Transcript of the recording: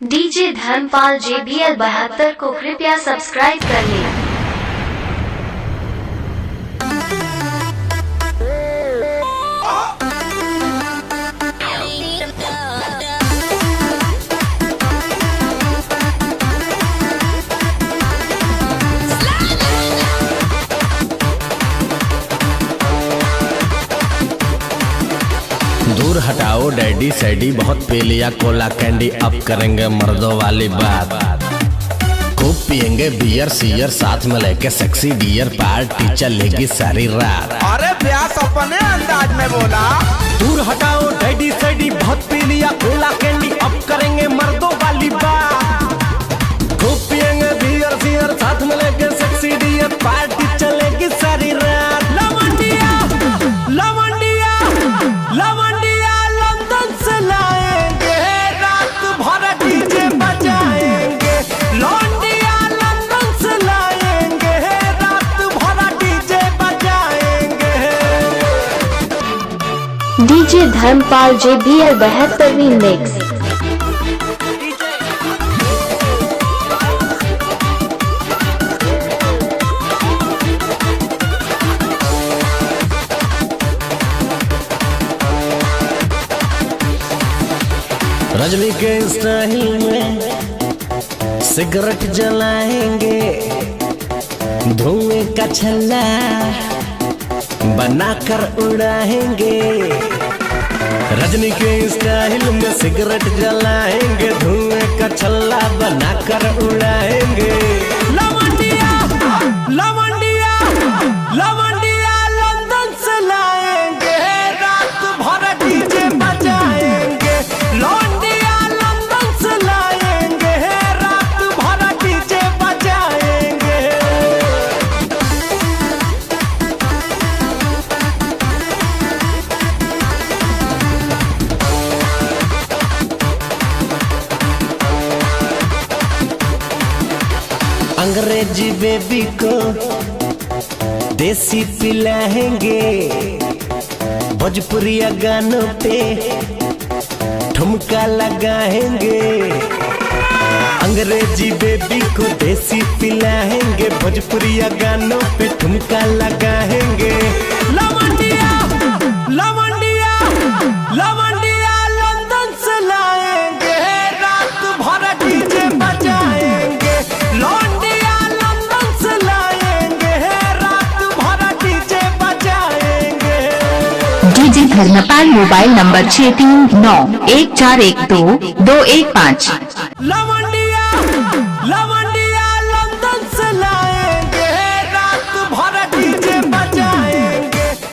DJ Dharmpal JBL 72 को कृपया subscribe कर लें। दूर हटाओ डैडी सैडी, बहुत पी लिया कोला कैंडी, अब करेंगे मर्दों वाली बात। खूब पियेंगे बियर सियर, साथ में लेके सेक्सी डियर, पार्टी चलेगी सारी रात। अरे प्यास अपने अंदाज में बोला। दूर हटाओ डैडी सैडी, बहुत पी लिया कोला कैंडी, अब करेंगे मर्दों वाली बात। खूब पियेंगे बियर सियर, साथ में लेके सेक्सी डियर, पार्टी चलेगी सारी रात। लवंडिया लवंडिया लवंडिया लंदन से लाएंगे, रात भर डीजे बजाएंगे। लवंडिया लंदन से लाएंगे, रात भर डीजे बजाएंगे। DJ Dharmpal JBL 72 mix. Rajni के स्टाइल में सिगरेट जलाएंगे, धुएं का छल्ला बनाकर उड़ाएंगे। रजनी के स्टाइल में सिगरेट जलाएंगे, धुएं का छल्ला बनाकर उड़ाएंगे। लवंडिया लवंडिया लवंडिया लंदन से लाएंगे, रात भर डीजे बजाएंगे। लवंडिया लंदन से लाएंगे, रात भर डीजे बजाएंगे। अंग्रेजी बेबी को देसी पिलाएंगे, भोजपुरिया गानों पे ठुमका लगाएंगे। अंग्रेजी बेबी को देसी पिलाएंगे, भोजपुरिया गानों पे ठुमका लगाएंगे। लवंडिया लवंडिया लवंडिया लंदन से लाएंगे, रात भर डीजे बजाएंगे। लवंडिया लंदन से लाएंगे, रात भर डीजे बजाएंगे। DJ Dharampal mobile number 6391412215। लवंडी